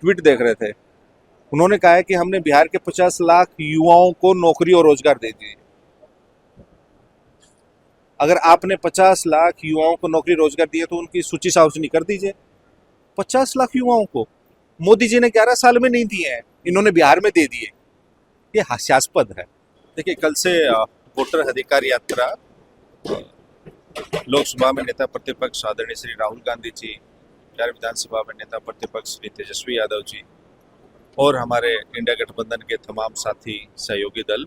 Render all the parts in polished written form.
Tweet देख रहे थे। उन्होंने कहा है कि हमने बिहार के 50 लाख युवाओं को नौकरी और रोजगार दे दिए। अगर आपने 50 लाख युवाओं को नौकरी रोजगार दिए तो उनकी सूची सार्वजनिक कर दीजिए। 50 लाख युवाओं को मोदी जी ने 11 साल में नहीं दिए हैं, इन्होंने बिहार में दे दिए। ये हास्यास्पद है। देखिए, कल से वोटर अधिकार यात्रा लोकसभा में नेता प्रतिपक्ष आदरणीय श्री राहुल गांधी जी, बिहार विधानसभा में नेता प्रतिपक्ष श्री तेजस्वी यादव जी और हमारे इंडिया गठबंधन के तमाम साथी सहयोगी दल,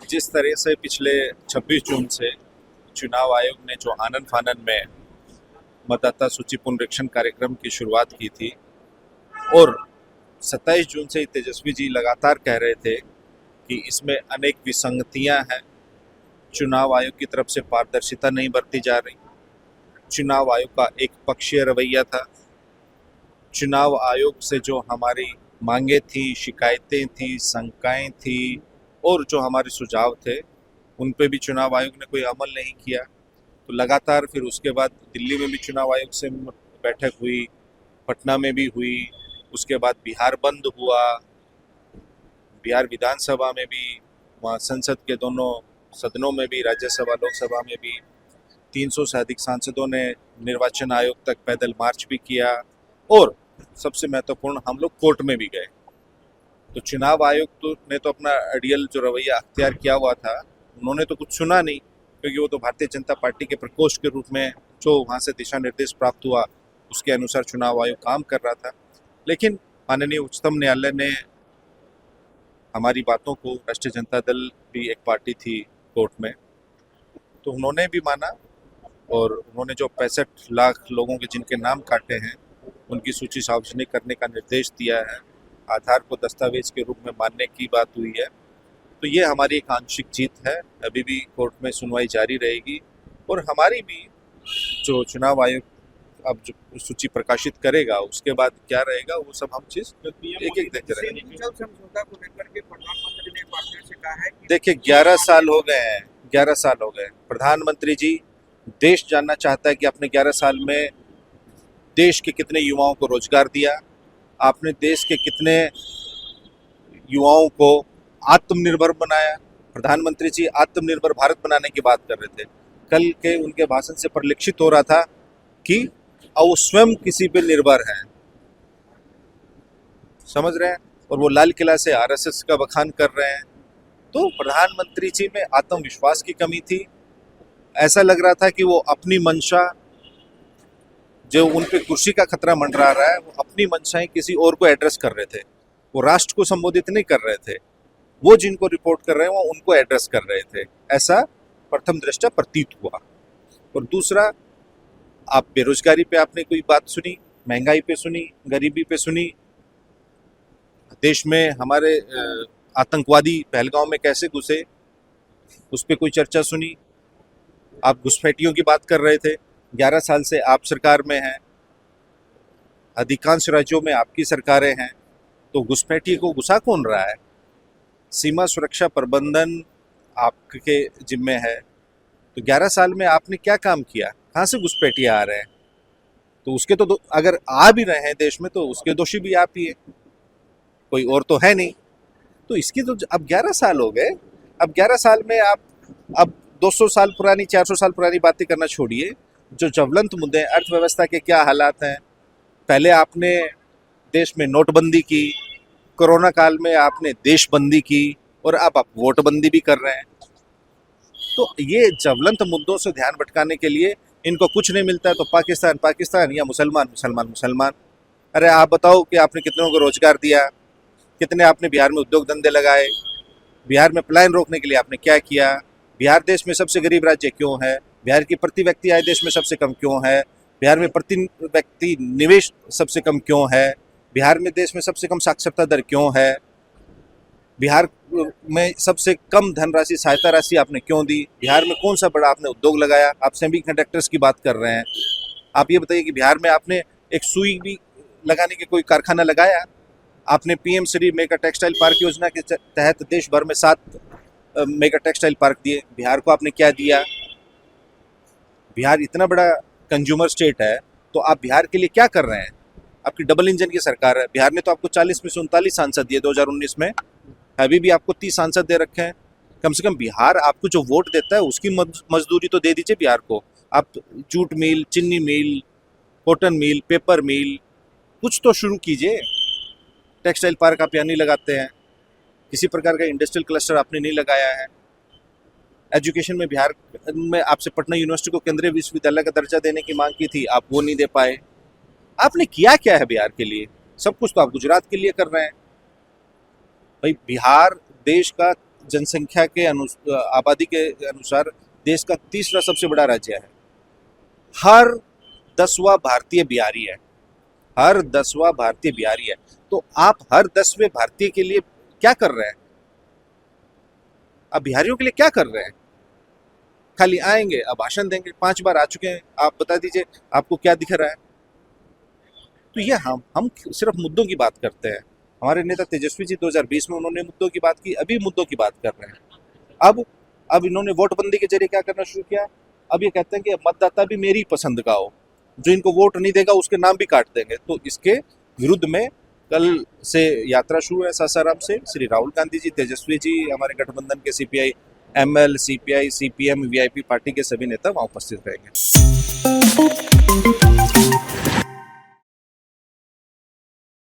जिस तरह से पिछले 26 जून से चुनाव आयोग ने जो आनन फानन में मतदाता सूची पुनरीक्षण कार्यक्रम की शुरुआत की थी और 27 जून से तेजस्वी जी लगातार कह रहे थे कि इसमें अनेक विसंगतियां हैं, चुनाव आयोग की तरफ से पारदर्शिता नहीं बरती जा रही, चुनाव आयोग का एक पक्षीय रवैया था, चुनाव आयोग से जो हमारी मांगे थी, शिकायतें थी, शंकाएं थी और जो हमारे सुझाव थे उन पे भी चुनाव आयोग ने कोई अमल नहीं किया। तो लगातार फिर उसके बाद दिल्ली में भी चुनाव आयोग से बैठक हुई, पटना में भी हुई, उसके बाद बिहार बंद हुआ, बिहार विधानसभा में भी, वहाँ संसद के दोनों सदनों में भी, राज्यसभा लोकसभा में भी 300 से अधिक सांसदों ने निर्वाचन आयोग तक पैदल मार्च भी किया और सबसे महत्वपूर्ण हम लोग कोर्ट में भी गए। तो चुनाव आयोग ने तो अपना अड़ियल जो रवैया अख्तियार किया हुआ था, उन्होंने तो कुछ सुना नहीं, क्योंकि वो तो भारतीय जनता पार्टी के प्रकोष्ठ के रूप में जो वहाँ से दिशा निर्देश प्राप्त हुआ उसके अनुसार चुनाव आयोग काम कर रहा था। लेकिन माननीय उच्चतम न्यायालय ने हमारी बातों को, राष्ट्रीय जनता दल भी एक पार्टी थी कोर्ट में, तो उन्होंने भी माना और उन्होंने जो 65 लाख लोगों के जिनके नाम काटे हैं उनकी सूची सार्वजनिक करने का निर्देश दिया है, आधार को दस्तावेज के रूप में मानने की बात हुई है। तो ये हमारी एक आंशिक जीत है, अभी भी कोर्ट में सुनवाई जारी रहेगी और हमारी भी जो चुनाव आयोग अब जो सूची प्रकाशित करेगा उसके बाद क्या रहेगा वो सब हम चीज एक एक देखते रहेंगे। समझौता को लेकर के प्रधानमंत्री ने पार्टनर से कहा है कि देखिए, 11 साल हो गए हैं, 11 साल हो गए। प्रधानमंत्री जी, देश जानना चाहता है कि आपने 11 साल में देश के कितने युवाओं को रोजगार दिया, आपने देश के कितने युवाओं को आत्मनिर्भर बनाया। प्रधानमंत्री जी आत्मनिर्भर भारत बनाने की बात कर रहे थे। कल के उनके भाषण से परिलक्षित हो रहा था कि वो स्वयं किसी पे निर्भर हैं, समझ रहे हैं, और वो लाल किला से आरएसएस का बखान कर रहे हैं। तो प्रधानमंत्री जी में आत्मविश्वास की कमी थी। ऐसा लग रहा था कि वो अपनी मंशा, जो उन पे कुर्सी का खतरा मंडरा रहा है, वो अपनी मंशाएं किसी और को एड्रेस कर रहे थे। वो राष्ट्र को संबोधित नहीं कर रहे थे, वो जिनको रिपोर्ट कर रहे हैं वो उनको एड्रेस कर रहे थे, ऐसा प्रथम दृष्टया प्रतीत हुआ। और दूसरा, आप बेरोजगारी पे आपने कोई बात सुनी, महंगाई पे सुनी, गरीबी पे सुनी, देश में हमारे आतंकवादी पहलगांव में कैसे घुसे उस पर कोई चर्चा सुनी। आप घुसपैठियों की बात कर रहे थे, 11 साल से आप सरकार में हैं, अधिकांश राज्यों में आपकी सरकारें हैं, तो घुसपैठी को घुसा कौन रहा है? सीमा सुरक्षा प्रबंधन आपके जिम्मे है। तो 11 साल में आपने क्या काम किया? कहाँ से घुसपैठी आ रहे हैं? तो उसके तो अगर आ भी रहे हैं देश में तो उसके दोषी भी आप ही है, कोई और तो है नहीं। तो इसकी तो अब 11 साल हो गए। अब 11 साल में आप अब 200 साल पुरानी, 400 साल पुरानी बातें करना छोड़िए। जो ज्वलंत मुद्दे हैं, अर्थव्यवस्था के क्या हालात हैं, पहले आपने देश में नोटबंदी की, कोरोना काल में आपने देशबंदी की और अब आप वोटबंदी भी कर रहे हैं। तो ये ज्वलंत मुद्दों से ध्यान भटकाने के लिए इनको कुछ नहीं मिलता है तो पाकिस्तान पाकिस्तान या मुसलमान मुसलमान मुसलमान। अरे आप बताओ कि आपने कितनों को रोजगार दिया, कितने आपने बिहार में उद्योग धंधे लगाए, बिहार में पलायन रोकने के लिए आपने क्या किया, बिहार देश में सबसे गरीब राज्य क्यों है, बिहार की प्रति व्यक्ति आय देश में सबसे कम क्यों है, बिहार में प्रति व्यक्ति निवेश सबसे कम क्यों है, बिहार में देश में सबसे कम साक्षरता दर क्यों है, बिहार में सबसे कम धनराशि, सहायता राशि आपने क्यों दी, बिहार में कौन सा बड़ा आपने उद्योग लगाया? आप सेमी कंडक्टर्स की बात कर रहे हैं। आप ये बताइए कि बिहार में आपने एक सुई भी लगाने के कोई कारखाना लगाया? आपने PM Shri mega textile park योजना के तहत देश भर में 7 मेगा टेक्सटाइल पार्क दिए। बिहार को आपने क्या दिया? बिहार इतना बड़ा कंज्यूमर स्टेट है तो आप बिहार के लिए क्या कर रहे हैं? आपकी डबल इंजन की सरकार है। बिहार ने तो आपको 40 में से 39 सांसद दिए 2019 में, अभी भी आपको 30 सांसद दे रखे हैं। कम से कम बिहार आपको जो वोट देता है उसकी मजदूरी तो दे दीजिए बिहार को। आप जूट मिल, चीनी मिल, कॉटन मिल, पेपर मिल, कुछ तो शुरू कीजिए। टेक्सटाइल पार्क आप यहाँ नहीं लगाते हैं, किसी प्रकार का इंडस्ट्रियल क्लस्टर आपने नहीं लगाया है। एजुकेशन में बिहार में आपसे पटना यूनिवर्सिटी को केंद्रीय विश्वविद्यालय का दर्जा देने की मांग की थी, आप वो नहीं दे पाए। आपने किया क्या है बिहार के लिए? सब कुछ तो आप गुजरात के लिए कर रहे हैं। भाई बिहार देश का जनसंख्या के आबादी के अनुसार देश का तीसरा सबसे बड़ा राज्य है। हर 10वां भारतीय बिहारी है, हर 10वां भारतीय बिहारी है। तो आप हर 10वें भारतीय के लिए क्या कर रहे हैं? आप बिहारियों के लिए क्या कर रहे हैं? खाली आएंगे, अब भाषण देंगे। 5 बार आ चुके हैं, आप बता दीजिए आपको क्या दिख रहा है? तो ये हम सिर्फ मुद्दों की बात करते हैं। हमारे नेता तेजस्वी जी 2020 में उन्होंने मुद्दों की बात की, अभी मुद्दों की बात कर रहे हैं। अब इन्होंने वोटबंदी के जरिए क्या करना शुरू किया? अब ये कहते हैं कि मतदाता भी मेरी पसंद का हो, जो इनको वोट नहीं देगा उसके नाम भी काट देंगे। तो इसके विरुद्ध में कल से यात्रा शुरू है सासाराम से। श्री राहुल गांधी जी, तेजस्वी जी, हमारे गठबंधन के CPI ML, CPI, CPM, VIP party के सभी नेता वहां उपस्थित रहेंगे।